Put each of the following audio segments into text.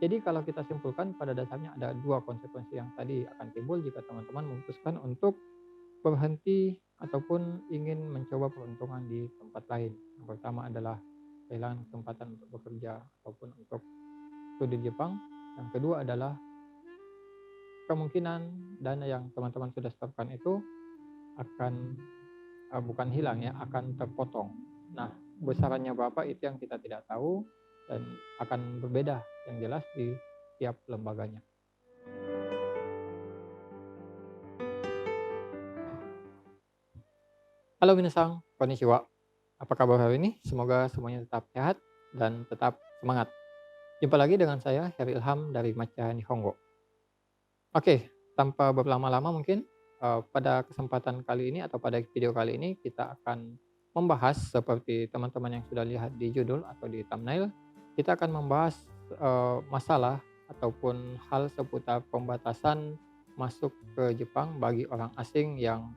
Jadi kalau kita simpulkan pada dasarnya ada dua konsekuensi yang tadi akan timbul jika teman-teman memutuskan untuk berhenti ataupun ingin mencoba peruntungan di tempat lain. Yang pertama adalah kehilangan kesempatan untuk bekerja ataupun untuk studi di Jepang. Yang kedua adalah kemungkinan dana yang teman-teman sudah setorkan itu akan bukan hilang ya, akan terpotong. Nah, besarannya berapa itu yang kita tidak tahu dan akan berbeda yang jelas di tiap lembaganya. Halo minasang, konnichiwa. Apa kabar hari ini? Semoga semuanya tetap sehat dan tetap semangat. Jumpa lagi dengan saya, Heri Ilham dari Maca Nihongo. Oke, tanpa berlama-lama mungkin pada kesempatan kali ini atau pada video kali ini kita akan membahas seperti teman-teman yang sudah lihat di judul atau di thumbnail, kita akan membahas masalah ataupun hal seputar pembatasan masuk ke Jepang bagi orang asing yang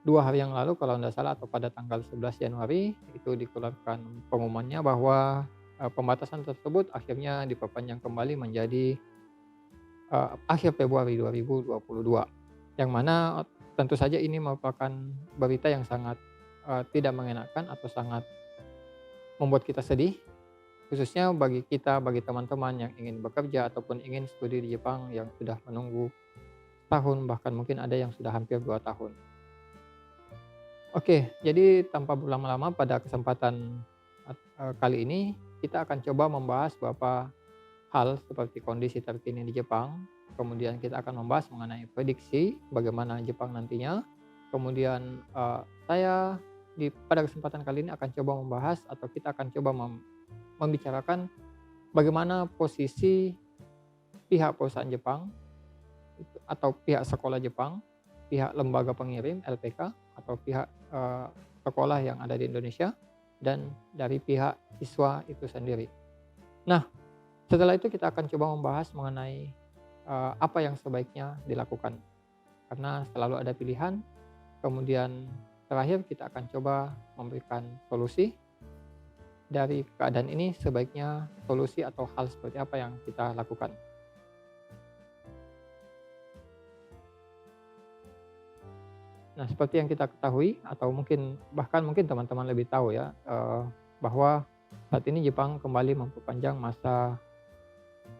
2 hari yang lalu kalau tidak salah atau pada tanggal 11 Januari itu dikeluarkan pengumumannya bahwa pembatasan tersebut akhirnya diperpanjang kembali menjadi akhir Februari 2022, yang mana tentu saja ini merupakan berita yang sangat tidak mengenakan atau sangat membuat kita sedih, khususnya bagi kita, bagi teman-teman yang ingin bekerja ataupun ingin studi di Jepang yang sudah menunggu tahun, bahkan mungkin ada yang sudah hampir 2 tahun. Oke, jadi tanpa berlama-lama pada kesempatan kali ini kita akan coba membahas beberapa hal seperti kondisi terkini di Jepang, kemudian kita akan membahas mengenai prediksi bagaimana Jepang nantinya, kemudian saya pada kesempatan kali ini akan coba membahas atau kita akan coba membicarakan bagaimana posisi pihak perusahaan Jepang atau pihak sekolah Jepang, pihak lembaga pengirim LPK atau pihak sekolah yang ada di Indonesia, dan dari pihak siswa itu sendiri. Nah, setelah itu kita akan coba membahas mengenai apa yang sebaiknya dilakukan. Karena selalu ada pilihan, kemudian terakhir kita akan coba memberikan solusi dari keadaan ini, sebaiknya solusi atau hal seperti apa yang kita lakukan. Nah, seperti yang kita ketahui atau bahkan mungkin teman-teman lebih tahu ya, bahwa saat ini Jepang kembali memperpanjang masa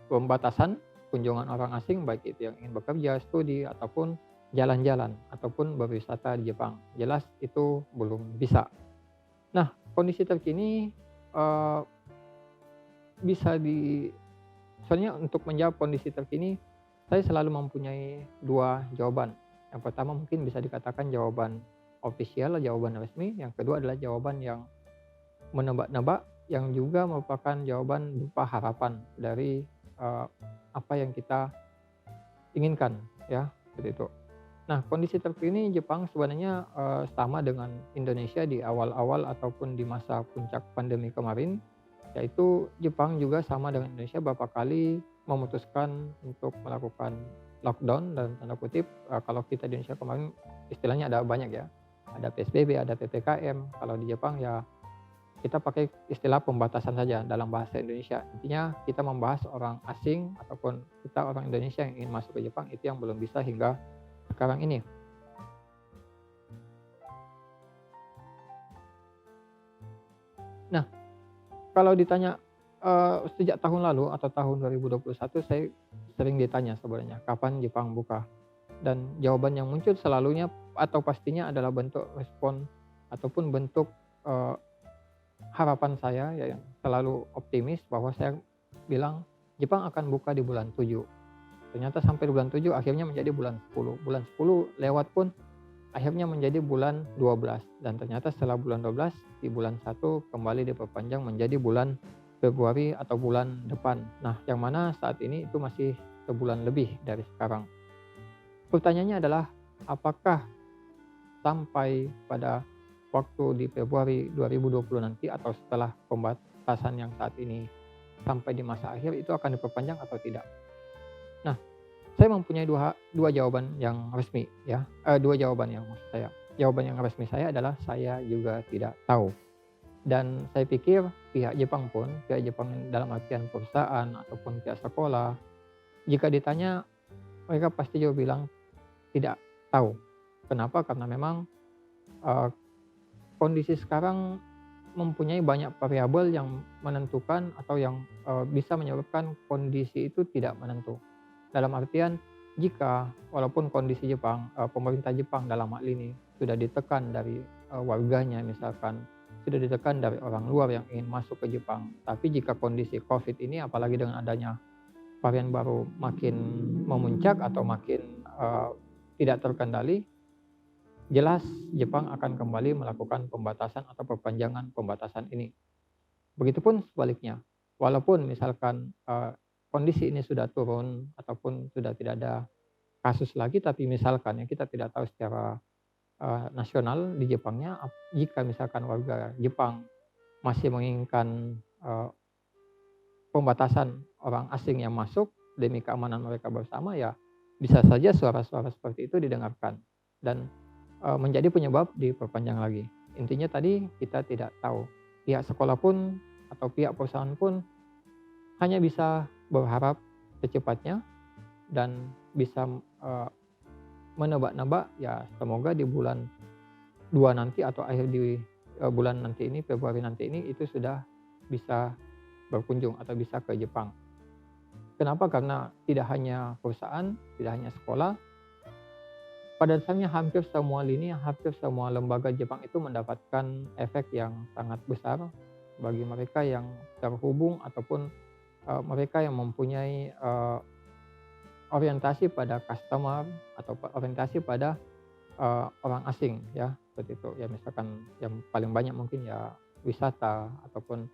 pembatasan kunjungan orang asing, baik itu yang ingin bekerja, studi, ataupun jalan-jalan, ataupun berwisata di Jepang. Jelas itu belum bisa. Nah, kondisi terkini eh, bisa di soalnya untuk menjawab kondisi terkini, saya selalu mempunyai dua jawaban. Yang pertama mungkin bisa dikatakan jawaban ofisial, jawaban resmi. Yang kedua adalah jawaban yang menebak-nebak, yang juga merupakan jawaban berupa harapan dari apa yang kita inginkan, ya, seperti itu. Nah, kondisi terkini Jepang sebenarnya sama dengan Indonesia di awal-awal ataupun di masa puncak pandemi kemarin, yaitu Jepang juga sama dengan Indonesia beberapa kali memutuskan untuk melakukan lockdown dan tanda kutip, kalau kita di Indonesia kemarin istilahnya ada banyak ya, ada PSBB, ada PPKM, kalau di Jepang ya kita pakai istilah pembatasan saja dalam bahasa Indonesia. Intinya kita membahas orang asing ataupun kita orang Indonesia yang ingin masuk ke Jepang itu yang belum bisa hingga sekarang ini. Nah, kalau ditanya sejak tahun lalu atau tahun 2021 saya sering ditanya sebenarnya kapan Jepang buka, dan jawaban yang muncul selalunya atau pastinya adalah bentuk respon ataupun bentuk harapan saya ya yang selalu optimis bahwa saya bilang Jepang akan buka di bulan 7. Ternyata sampai bulan 7 akhirnya menjadi bulan 10. Bulan 10 lewat pun akhirnya menjadi bulan 12, dan ternyata setelah bulan 12 di bulan 1 kembali diperpanjang menjadi bulan Februari atau bulan depan. Nah, yang mana saat ini itu masih sebulan lebih dari sekarang. Pertanyaannya adalah apakah sampai pada waktu di Februari 2020 nanti atau setelah pembatasan yang saat ini sampai di masa akhir itu akan diperpanjang atau tidak? Nah, saya mempunyai dua jawaban yang resmi ya, dua jawaban yang maksud saya. Jawaban yang resmi saya adalah saya juga tidak tahu. Dan saya pikir pihak Jepang dalam artian perusahaan ataupun pihak sekolah, jika ditanya mereka pasti juga bilang tidak tahu. Kenapa? Karena memang, eee, kondisi sekarang mempunyai banyak variabel yang menentukan atau yang, bisa menyebabkan kondisi itu tidak menentu. Dalam artian, jika walaupun kondisi Jepang, pemerintah Jepang dalam hal ini sudah ditekan dari, warganya misalkan, sudah ditekan dari orang luar yang ingin masuk ke Jepang, tapi jika kondisi Covid ini apalagi dengan adanya varian baru makin memuncak atau makin, tidak terkendali, jelas Jepang akan kembali melakukan pembatasan atau perpanjangan pembatasan ini. Begitupun sebaliknya, walaupun misalkan, kondisi ini sudah turun ataupun sudah tidak ada kasus lagi, tapi misalkan ya kita tidak tahu secara, nasional di Jepangnya, jika misalkan warga Jepang masih menginginkan, pembatasan orang asing yang masuk demi keamanan mereka bersama, ya bisa saja suara-suara seperti itu didengarkan dan, menjadi penyebab diperpanjang lagi. Intinya tadi kita tidak tahu. Pihak sekolah pun atau pihak perusahaan pun hanya bisa berharap secepatnya dan bisa, menebak-nebak ya semoga di bulan 2 nanti atau akhir di, bulan nanti ini, Februari nanti ini itu sudah bisa berkunjung atau bisa ke Jepang. Kenapa? Karena tidak hanya perusahaan, tidak hanya sekolah, pada dasarnya hampir semua lini, hampir semua lembaga Jepang itu mendapatkan efek yang sangat besar bagi mereka yang terhubung ataupun, mereka yang mempunyai, orientasi pada customer atau orientasi pada, orang asing ya, seperti itu. Ya misalkan yang paling banyak mungkin ya wisata ataupun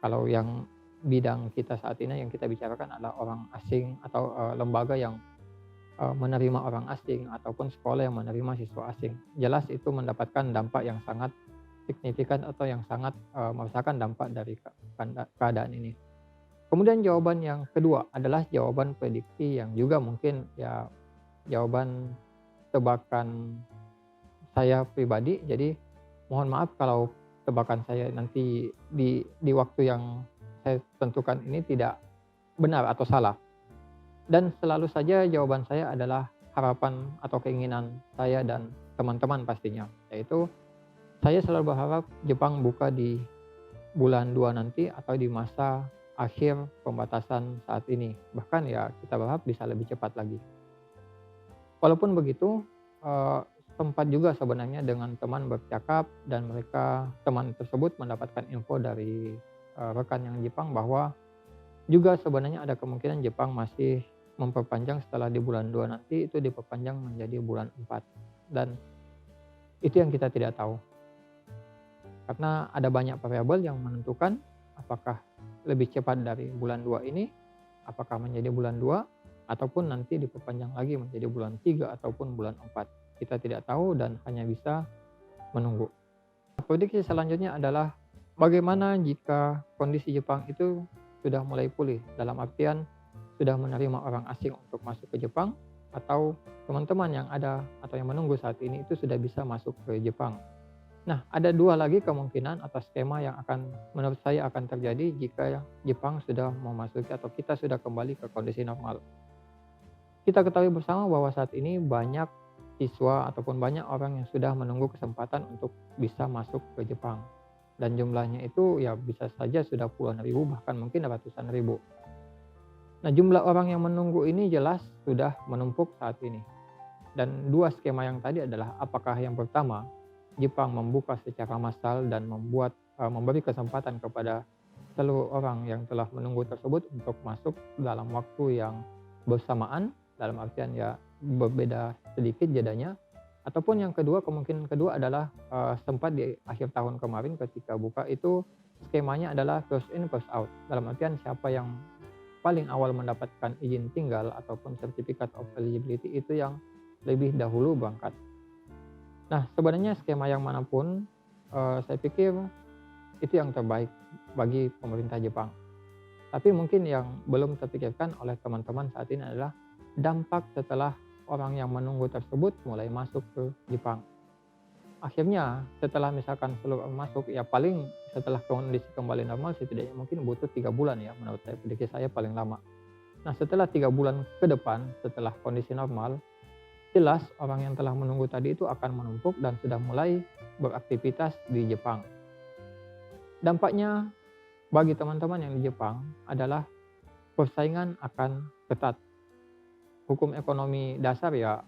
kalau yang bidang kita saat ini yang kita bicarakan adalah orang asing atau, lembaga yang, menerima orang asing ataupun sekolah yang menerima siswa asing. Jelas itu mendapatkan dampak yang sangat signifikan atau yang sangat, merasakan dampak dari keadaan ini. Kemudian jawaban yang kedua adalah jawaban prediksi yang juga mungkin ya jawaban tebakan saya pribadi. Jadi mohon maaf kalau tebakan saya nanti di waktu yang saya tentukan ini tidak benar atau salah. Dan selalu saja jawaban saya adalah harapan atau keinginan saya dan teman-teman pastinya. Yaitu saya selalu berharap Jepang buka di bulan 2 nanti atau di masa akhir pembatasan saat ini. Bahkan ya kita berharap bisa lebih cepat lagi. Walaupun begitu, eee, sempat juga sebenarnya dengan teman bercakap dan teman tersebut mendapatkan info dari, rekan yang Jepang bahwa juga sebenarnya ada kemungkinan Jepang masih memperpanjang setelah di bulan 2 nanti itu diperpanjang menjadi bulan 4 dan itu yang kita tidak tahu. Karena ada banyak variabel yang menentukan apakah lebih cepat dari bulan 2 ini, apakah menjadi bulan 2 ataupun nanti diperpanjang lagi menjadi bulan 3 ataupun bulan 4. Kita tidak tahu dan hanya bisa menunggu. Prediksi selanjutnya adalah bagaimana jika kondisi Jepang itu sudah mulai pulih, dalam artian sudah menerima orang asing untuk masuk ke Jepang atau teman-teman yang ada atau yang menunggu saat ini itu sudah bisa masuk ke Jepang. Nah, ada dua lagi kemungkinan atau skema yang menurut saya akan terjadi jika Jepang sudah memasuki atau kita sudah kembali ke kondisi normal. Kita ketahui bersama bahwa saat ini banyak siswa ataupun banyak orang yang sudah menunggu kesempatan untuk bisa masuk ke Jepang. Dan jumlahnya itu ya bisa saja sudah puluhan ribu bahkan mungkin ratusan ribu. Nah, jumlah orang yang menunggu ini jelas sudah menumpuk saat ini. Dan dua skema yang tadi adalah apakah yang pertama Jepang membuka secara massal dan memberi kesempatan kepada seluruh orang yang telah menunggu tersebut untuk masuk dalam waktu yang bersamaan, dalam artian ya berbeda sedikit jedanya. Ataupun yang kedua, kemungkinan kedua adalah sempat di akhir tahun kemarin ketika buka itu skemanya adalah first in first out. Dalam artian siapa yang paling awal mendapatkan izin tinggal ataupun certificate of eligibility itu yang lebih dahulu berangkat. Nah, sebenarnya skema yang manapun, saya pikir itu yang terbaik bagi pemerintah Jepang. Tapi mungkin yang belum terpikirkan oleh teman-teman saat ini adalah dampak setelah orang yang menunggu tersebut mulai masuk ke Jepang. akhirnya setelah misalkan seluruh uang masuk, ya paling setelah kondisi kembali normal setidaknya mungkin butuh 3 bulan ya menurut saya, prediksi saya paling lama. Nah setelah 3 bulan ke depan, setelah kondisi normal, jelas orang yang telah menunggu tadi itu akan menumpuk dan sudah mulai beraktivitas di Jepang. Dampaknya bagi teman-teman yang di Jepang adalah persaingan akan ketat. Hukum ekonomi dasar ya,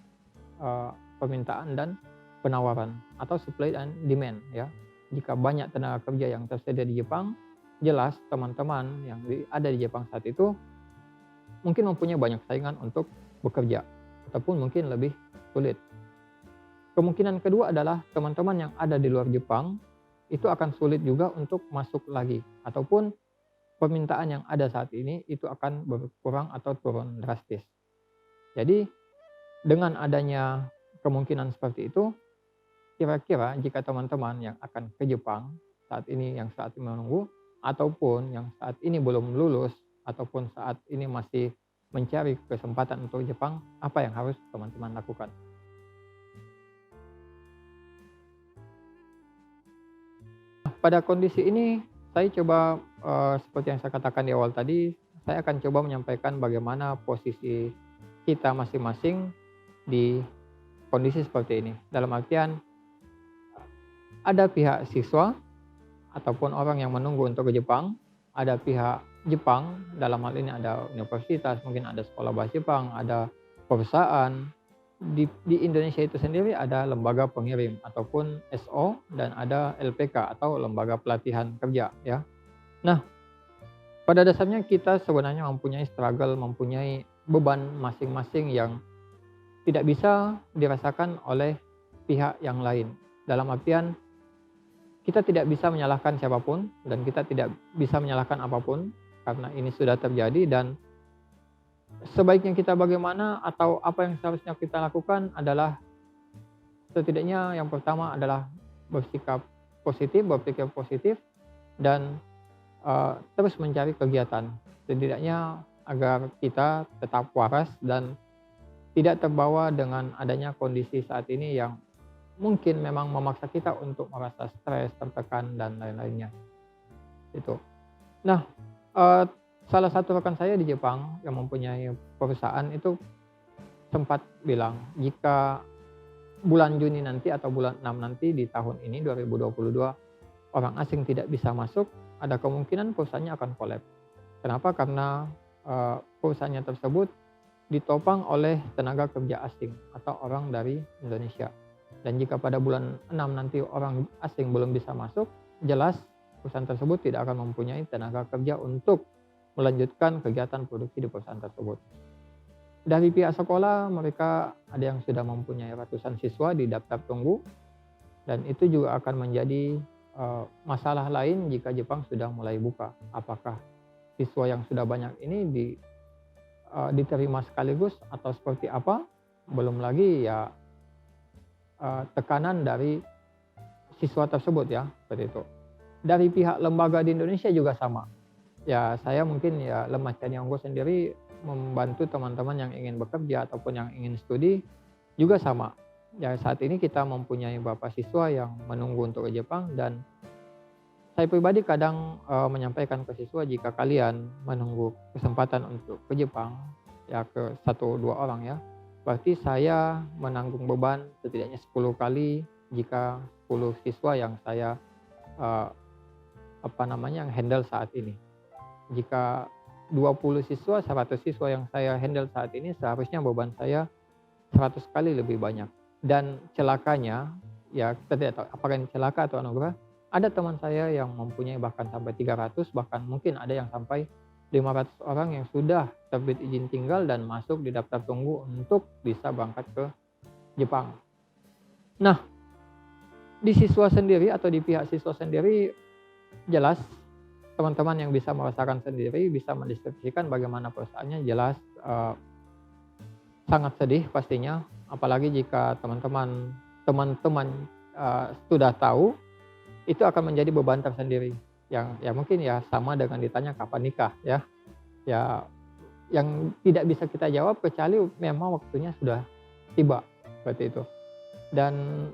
permintaan dan penawaran atau supply and demand ya. Jika banyak tenaga kerja yang tersedia di Jepang, jelas teman-teman yang ada di Jepang saat itu mungkin mempunyai banyak saingan untuk bekerja ataupun mungkin lebih sulit. Kemungkinan kedua adalah teman-teman yang ada di luar Jepang itu akan sulit juga untuk masuk lagi ataupun permintaan yang ada saat ini itu akan berkurang atau turun drastis. Jadi dengan adanya kemungkinan seperti itu, kira-kira jika teman-teman yang akan ke Jepang saat ini yang saat ini menunggu ataupun yang saat ini belum lulus ataupun saat ini masih mencari kesempatan untuk Jepang, apa yang harus teman-teman lakukan? Pada kondisi ini saya coba seperti yang saya katakan di awal tadi, saya akan coba menyampaikan bagaimana posisi kita masing-masing di kondisi seperti ini. Dalam artian ada pihak siswa ataupun orang yang menunggu untuk ke Jepang, ada pihak Jepang, dalam hal ini ada universitas, mungkin ada sekolah bahasa Jepang, ada perusahaan. Di Indonesia itu sendiri ada lembaga pengirim ataupun SO dan ada LPK atau lembaga pelatihan kerja ya. Nah, pada dasarnya kita sebenarnya mempunyai struggle, mempunyai beban masing-masing yang tidak bisa dirasakan oleh pihak yang lain. Dalam artian kita tidak bisa menyalahkan siapapun dan kita tidak bisa menyalahkan apapun karena ini sudah terjadi, dan sebaiknya kita bagaimana atau apa yang seharusnya kita lakukan adalah setidaknya yang pertama adalah bersikap positif, berpikir positif, dan terus mencari kegiatan. Setidaknya agar kita tetap waras dan tidak terbawa dengan adanya kondisi saat ini yang mungkin memang memaksa kita untuk merasa stres, tertekan, dan lain-lainnya. Itu. Nah, salah satu rekan saya di Jepang yang mempunyai perusahaan itu sempat bilang, jika bulan Juni nanti atau bulan 6 nanti di tahun ini 2022 orang asing tidak bisa masuk, ada kemungkinan perusahaannya akan kolaps. Kenapa? Karena perusahaannya tersebut ditopang oleh tenaga kerja asing atau orang dari Indonesia. Dan jika pada bulan 6 nanti orang asing belum bisa masuk, jelas perusahaan tersebut tidak akan mempunyai tenaga kerja untuk melanjutkan kegiatan produksi di perusahaan tersebut. Dari pihak sekolah, mereka ada yang sudah mempunyai ratusan siswa di daftar tunggu, dan itu juga akan menjadi masalah lain jika Jepang sudah mulai buka. Apakah siswa yang sudah banyak ini diterima sekaligus atau seperti apa? Belum lagi ya tekanan dari siswa tersebut ya, seperti itu. Dari pihak lembaga di Indonesia juga sama. Ya saya mungkin ya Lemah Canionggo sendiri membantu teman-teman yang ingin bekerja ataupun yang ingin studi juga sama. Ya saat ini kita mempunyai beberapa siswa yang menunggu untuk ke Jepang, dan saya pribadi kadang menyampaikan ke siswa, jika kalian menunggu kesempatan untuk ke Jepang ya ke 1-2 orang ya, berarti saya menanggung beban setidaknya 10 kali jika 10 siswa yang saya yang handle saat ini. Jika 20 siswa, 100 siswa yang saya handle saat ini, seharusnya beban saya 100 kali lebih banyak. Dan celakanya, ya kita tidak tahu apakah ini celaka atau anugerah, ada teman saya yang mempunyai bahkan sampai 300, bahkan mungkin ada yang sampai 500 orang yang sudah terbit izin tinggal dan masuk di daftar tunggu untuk bisa berangkat ke Jepang. Nah, di siswa sendiri atau di pihak siswa sendiri, jelas teman-teman yang bisa merasakan sendiri, bisa mendeskripsikan bagaimana perasaannya, jelas sangat sedih pastinya. Apalagi jika teman-teman sudah tahu, itu akan menjadi beban tersendiri. Yang ya mungkin ya sama dengan ditanya kapan nikah ya. Ya yang tidak bisa kita jawab kecuali memang waktunya sudah tiba, seperti itu. Dan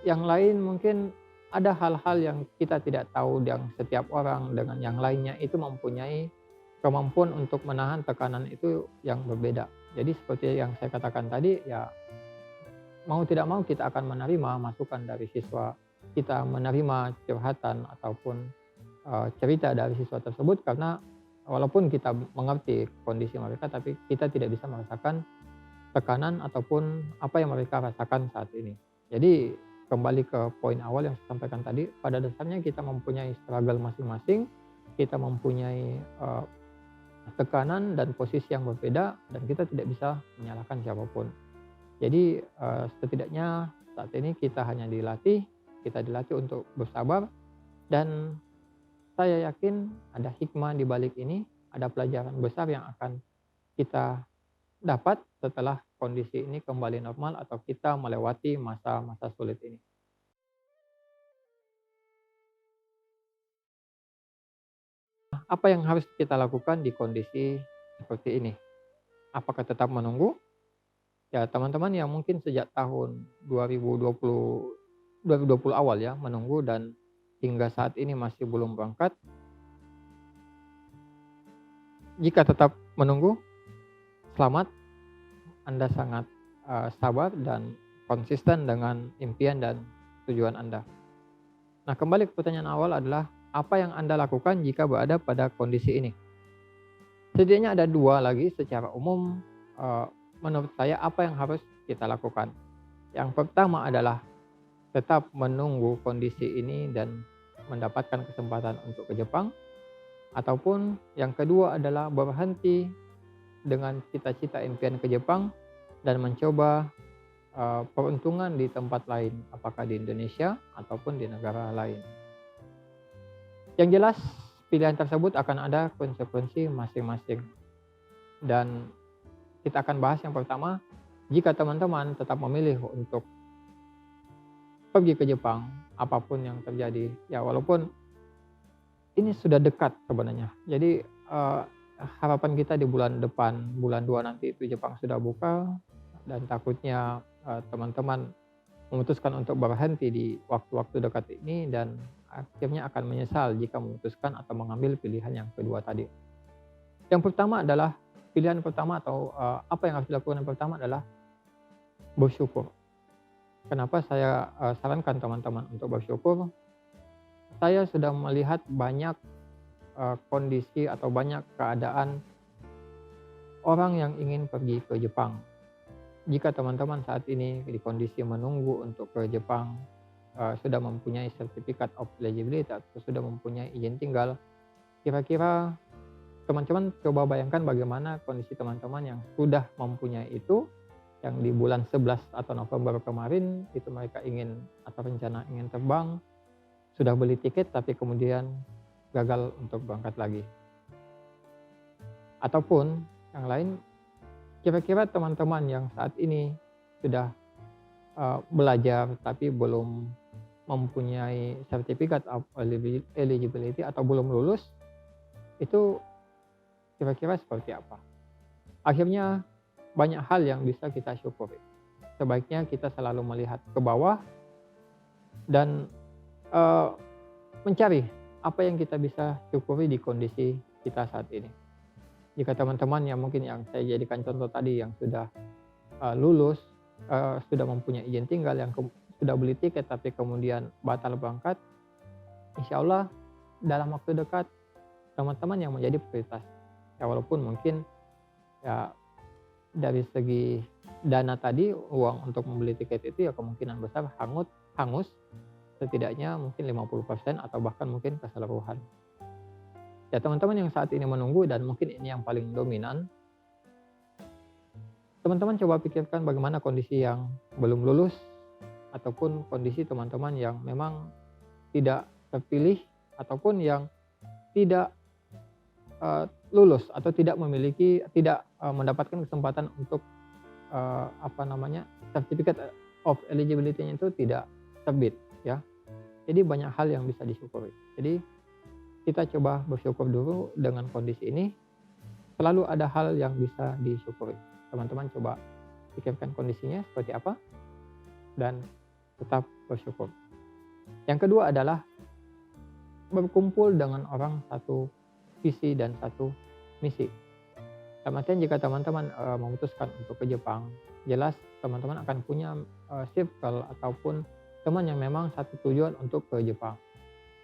yang lain mungkin ada hal-hal yang kita tidak tahu yang setiap orang dengan yang lainnya itu mempunyai kemampuan untuk menahan tekanan itu yang berbeda. Jadi seperti yang saya katakan tadi, ya mau tidak mau kita akan menerima masukan dari siswa, kita menerima curhatan ataupun cerita dari siswa tersebut, karena walaupun kita mengerti kondisi mereka, tapi kita tidak bisa merasakan tekanan ataupun apa yang mereka rasakan saat ini. Jadi kembali ke poin awal yang saya sampaikan tadi, pada dasarnya kita mempunyai struggle masing-masing, kita mempunyai tekanan dan posisi yang berbeda, dan kita tidak bisa menyalahkan siapapun. Jadi setidaknya saat ini kita hanya dilatih, kita dilatih untuk bersabar, dan saya yakin ada hikmah di balik ini, ada pelajaran besar yang akan kita dapat setelah kondisi ini kembali normal atau kita melewati masa-masa sulit ini. Apa yang harus kita lakukan di kondisi seperti ini? Apakah tetap menunggu? Ya, teman-teman yang mungkin sejak tahun 2020 awal ya menunggu dan hingga saat ini masih belum berangkat, jika tetap menunggu, selamat, Anda sangat sabar dan konsisten dengan impian dan tujuan Anda. Nah, kembali ke pertanyaan awal adalah apa yang Anda lakukan jika berada pada kondisi ini? Setidaknya ada dua lagi secara umum, eee, menurut saya apa yang harus kita lakukan. Yang pertama adalah tetap menunggu kondisi ini dan mendapatkan kesempatan untuk ke Jepang, ataupun yang kedua adalah berhenti dengan cita-cita impian ke Jepang dan mencoba peruntungan di tempat lain, apakah di Indonesia ataupun di negara lain. Yang jelas pilihan tersebut akan ada konsekuensi masing-masing, dan kita akan bahas yang pertama, jika teman-teman tetap memilih untuk pergi ke Jepang, apapun yang terjadi, ya walaupun ini sudah dekat sebenarnya. Jadi harapan kita di bulan depan, bulan 2 nanti itu Jepang sudah buka, dan takutnya teman-teman memutuskan untuk berhenti di waktu-waktu dekat ini dan akhirnya akan menyesal jika memutuskan atau mengambil pilihan yang kedua tadi. Yang pertama adalah pilihan pertama atau apa yang harus dilakukan yang pertama adalah bersyukur. Kenapa saya sarankan teman-teman untuk bersyukur? Saya sudah melihat banyak kondisi atau banyak keadaan orang yang ingin pergi ke Jepang. Jika teman-teman saat ini di kondisi menunggu untuk ke Jepang, sudah mempunyai sertifikat of eligibility atau sudah mempunyai izin tinggal, kira-kira teman-teman coba bayangkan bagaimana kondisi teman-teman yang sudah mempunyai itu, yang di bulan 11 atau November kemarin itu mereka ingin atau rencana ingin terbang, sudah beli tiket tapi kemudian gagal untuk berangkat lagi. Ataupun yang lain, kira-kira teman-teman yang saat ini sudah belajar tapi belum mempunyai sertifikat of eligibility atau belum lulus, itu kira-kira seperti apa? Akhirnya banyak hal yang bisa kita syukuri. Sebaiknya kita selalu melihat ke bawah dan mencari apa yang kita bisa syukuri di kondisi kita saat ini. Jika teman-teman yang mungkin yang saya jadikan contoh tadi yang sudah lulus, sudah mempunyai izin tinggal, yang sudah beli tiket tapi kemudian batal berangkat, insya Allah dalam waktu dekat teman-teman yang menjadi prioritas. Ya walaupun mungkin ya dari segi dana tadi, uang untuk membeli tiket itu ya kemungkinan besar hangus setidaknya mungkin 50% atau bahkan mungkin keseluruhan. Ya teman-teman yang saat ini menunggu dan mungkin ini yang paling dominan, teman-teman coba pikirkan bagaimana kondisi yang belum lulus ataupun kondisi teman-teman yang memang tidak terpilih ataupun yang tidak lulus atau tidak mendapatkan kesempatan untuk sertifikat of eligibility-nya itu tidak terbit ya. Jadi banyak hal yang bisa disyukuri. Jadi kita coba bersyukur dulu dengan kondisi ini. Selalu ada hal yang bisa disyukuri. Teman-teman coba pikirkan kondisinya seperti apa, dan tetap bersyukur. Yang kedua adalah berkumpul dengan orang satu visi dan satu misi. Dalam artian jika teman-teman memutuskan untuk ke Jepang, jelas teman-teman akan punya circle ataupun teman yang memang satu tujuan untuk ke Jepang.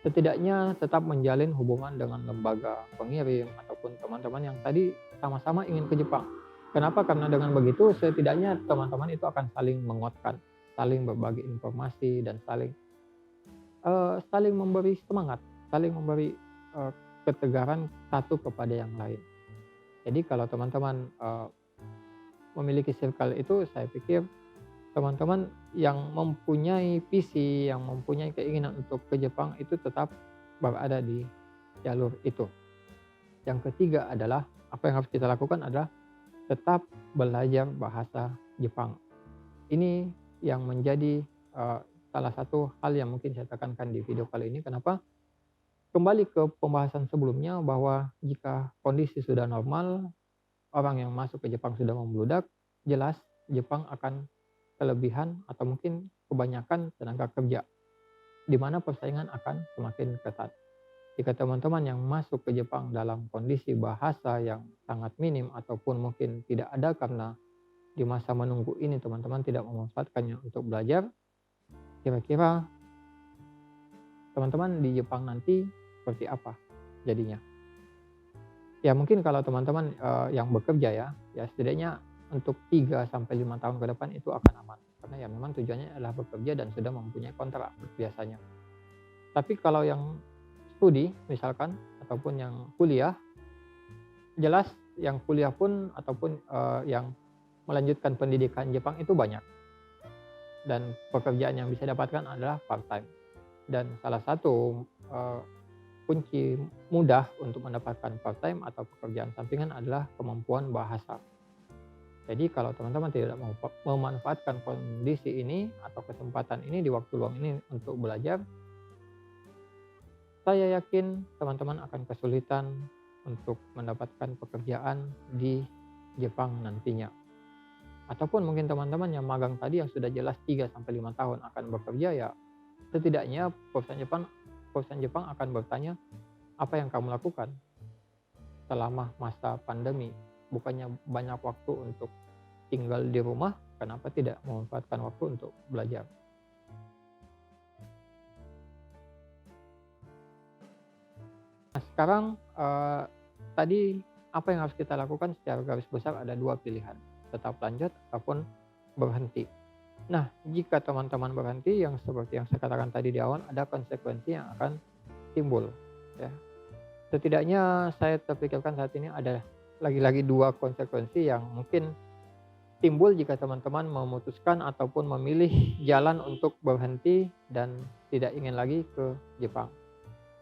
Setidaknya tetap menjalin hubungan dengan lembaga pengirim ataupun teman-teman yang tadi sama-sama ingin ke Jepang. Kenapa? Karena dengan begitu setidaknya teman-teman itu akan saling menguatkan, saling berbagi informasi dan saling memberi semangat, saling memberi ketegaran satu kepada yang lain. Jadi kalau teman-teman memiliki circle itu, saya pikir teman-teman yang mempunyai visi, yang mempunyai keinginan untuk ke Jepang itu tetap berada di jalur itu. Yang ketiga adalah apa yang harus kita lakukan adalah tetap belajar bahasa Jepang. Ini yang menjadi salah satu hal yang mungkin saya tekankan di video kali ini. Kenapa? Kembali ke pembahasan sebelumnya bahwa jika kondisi sudah normal, orang yang masuk ke Jepang sudah membludak, jelas Jepang akan kelebihan atau mungkin kebanyakan tenaga kerja, di mana persaingan akan semakin ketat. Jika teman-teman yang masuk ke Jepang dalam kondisi bahasa yang sangat minim ataupun mungkin tidak ada karena di masa menunggu ini teman-teman tidak memanfaatkannya untuk belajar, kira-kira teman-teman di Jepang nanti seperti apa jadinya? Ya mungkin kalau teman-teman yang bekerja ya setidaknya untuk 3 sampai 5 tahun ke depan itu akan aman. Karena ya memang tujuannya adalah bekerja dan sudah mempunyai kontrak biasanya. Tapi kalau yang studi misalkan ataupun yang kuliah, jelas yang kuliah pun ataupun yang melanjutkan pendidikan Jepang itu banyak. Dan pekerjaan yang bisa dapatkan adalah part time. Dan salah satu kunci mudah untuk mendapatkan part time atau pekerjaan sampingan adalah kemampuan bahasa. Jadi kalau teman-teman tidak memanfaatkan kondisi ini atau kesempatan ini di waktu luang ini untuk belajar, saya yakin teman-teman akan kesulitan untuk mendapatkan pekerjaan di Jepang nantinya. Ataupun mungkin teman-teman yang magang tadi yang sudah jelas 3 sampai 5 tahun akan bekerja, ya setidaknya perusahaan Jepang akan bertanya, apa yang kamu lakukan selama masa pandemi? Bukannya banyak waktu untuk tinggal di rumah, kenapa tidak memanfaatkan waktu untuk belajar? Nah, sekarang tadi apa yang harus kita lakukan secara garis besar ada 2 pilihan, tetap lanjut ataupun berhenti. Nah, jika teman-teman berhenti yang seperti yang saya katakan tadi di awal, ada konsekuensi yang akan timbul ya. Setidaknya saya terpikirkan saat ini ada lagi-lagi 2 konsekuensi yang mungkin timbul jika teman-teman memutuskan ataupun memilih jalan untuk berhenti dan tidak ingin lagi ke Jepang.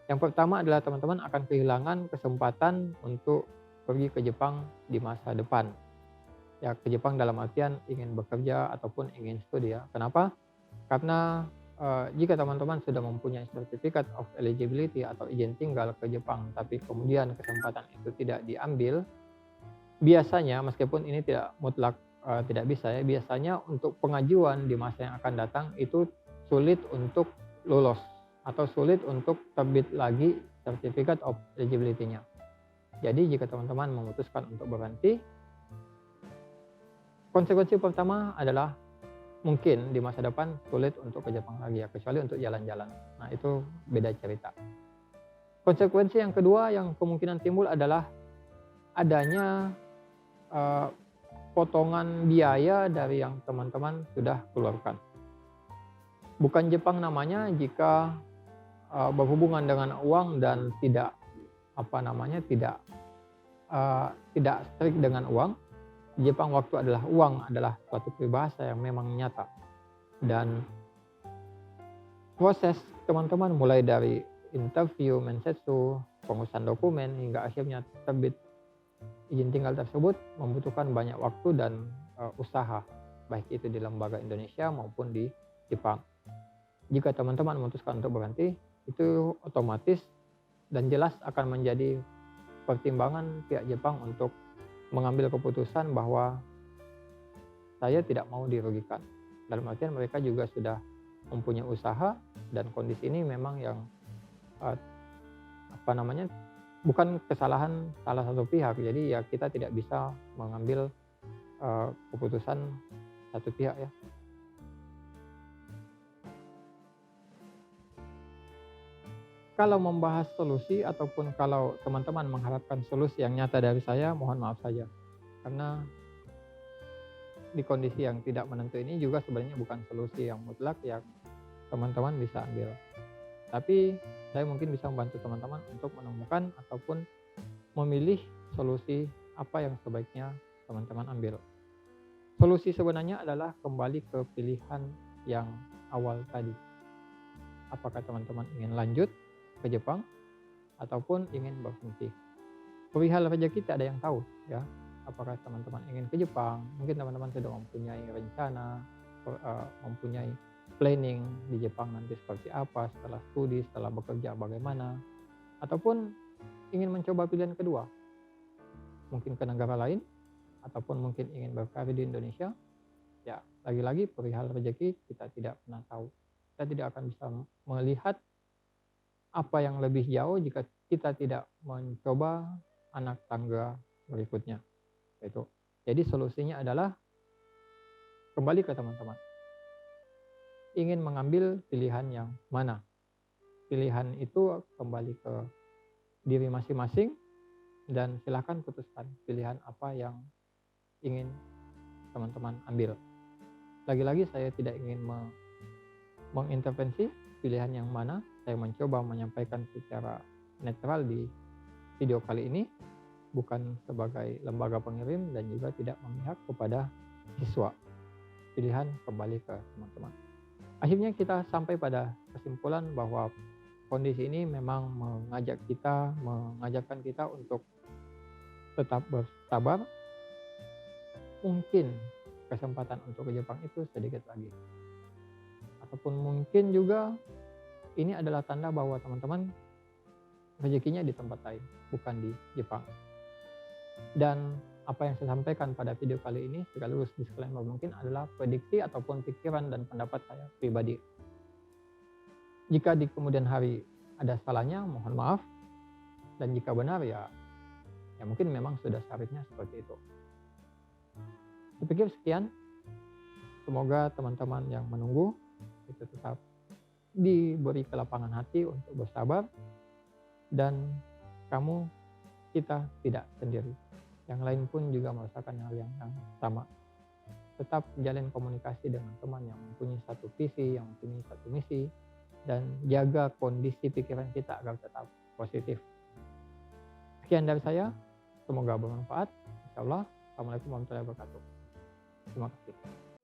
Yang pertama adalah teman-teman akan kehilangan kesempatan untuk pergi ke Jepang di masa depan. Ya, ke Jepang dalam artian ingin bekerja ataupun ingin studi ya. Kenapa? Karena jika teman-teman sudah mempunyai Certificate of Eligibility atau izin tinggal ke Jepang, tapi kemudian kesempatan itu tidak diambil, biasanya meskipun ini tidak mutlak tidak bisa ya, biasanya untuk pengajuan di masa yang akan datang itu sulit untuk lulus atau sulit untuk terbit lagi Certificate of Eligibility-nya. Jadi jika teman-teman memutuskan untuk berhenti, konsekuensi pertama adalah mungkin di masa depan sulit untuk ke Jepang lagi ya, kecuali untuk jalan-jalan. Nah, itu beda cerita. Konsekuensi yang kedua yang kemungkinan timbul adalah adanya potongan biaya dari yang teman-teman sudah keluarkan. Bukan Jepang namanya jika berhubungan dengan uang dan tidak tidak strict dengan uang. Jepang waktu adalah uang adalah suatu peribahasa yang memang nyata, dan proses teman-teman mulai dari interview, mensetsu, pengurusan dokumen hingga akhirnya terbit izin tinggal tersebut membutuhkan banyak waktu dan usaha, baik itu di lembaga Indonesia maupun di Jepang. Jika teman-teman memutuskan untuk berhenti, itu otomatis dan jelas akan menjadi pertimbangan pihak Jepang untuk mengambil keputusan bahwa saya tidak mau dirugikan. Dalam artian mereka juga sudah mempunyai usaha, dan kondisi ini memang yang eee, apa namanya, bukan kesalahan salah satu pihak. Jadi ya kita tidak bisa mengambil keputusan satu pihak ya. Kalau membahas solusi ataupun kalau teman-teman mengharapkan solusi yang nyata dari saya, mohon maaf saja. Karena di kondisi yang tidak menentu ini juga sebenarnya bukan solusi yang mutlak yang teman-teman bisa ambil. Tapi saya mungkin bisa membantu teman-teman untuk menemukan ataupun memilih solusi apa yang sebaiknya teman-teman ambil. Solusi sebenarnya adalah kembali ke pilihan yang awal tadi. Apakah teman-teman ingin lanjut ke Jepang ataupun ingin berhenti. Perihal rezeki tidak ada yang tahu ya. Apakah teman-teman ingin ke Jepang? Mungkin teman-teman sudah mempunyai rencana, mempunyai planning di Jepang nanti seperti apa, setelah studi, setelah bekerja bagaimana, ataupun ingin mencoba pilihan kedua, mungkin ke negara lain, ataupun mungkin ingin berkarir di Indonesia. Ya, lagi-lagi perihal rezeki kita tidak pernah tahu. Kita tidak akan bisa melihat apa yang lebih jauh jika kita tidak mencoba anak tangga berikutnya. Itu. Jadi solusinya adalah kembali ke teman-teman. Ingin mengambil pilihan yang mana? Pilihan itu kembali ke diri masing-masing dan silakan putuskan pilihan apa yang ingin teman-teman ambil. Lagi-lagi saya tidak ingin mengintervensi pilihan yang mana. Saya mencoba menyampaikan secara netral di video kali ini, bukan sebagai lembaga pengirim dan juga tidak memihak kepada siswa. Pilihan kembali ke teman-teman. Akhirnya kita sampai pada kesimpulan bahwa kondisi ini memang mengajakkan kita untuk tetap bersabar. Mungkin kesempatan untuk ke Jepang itu sedikit lagi. Ataupun mungkin juga ini adalah tanda bahwa teman-teman rezekinya di tempat lain, bukan di Jepang. Dan apa yang saya sampaikan pada video kali ini sekaligus disclaimer mungkin adalah prediksi ataupun pikiran dan pendapat saya pribadi. Jika di kemudian hari ada salahnya, mohon maaf. Dan jika benar ya mungkin memang sudah seharusnya seperti itu. Saya pikir sekian. Semoga teman-teman yang menunggu itu tetap diberi kelapangan hati untuk bersabar, dan kita tidak sendiri. Yang lain pun juga merasakan hal yang sama. Tetap jalin komunikasi dengan teman yang mempunyai satu visi, yang mempunyai satu misi, dan jaga kondisi pikiran kita agar tetap positif. Sekian dari saya, semoga bermanfaat. Insyaallah. Assalamualaikum warahmatullahi wabarakatuh. Terima kasih.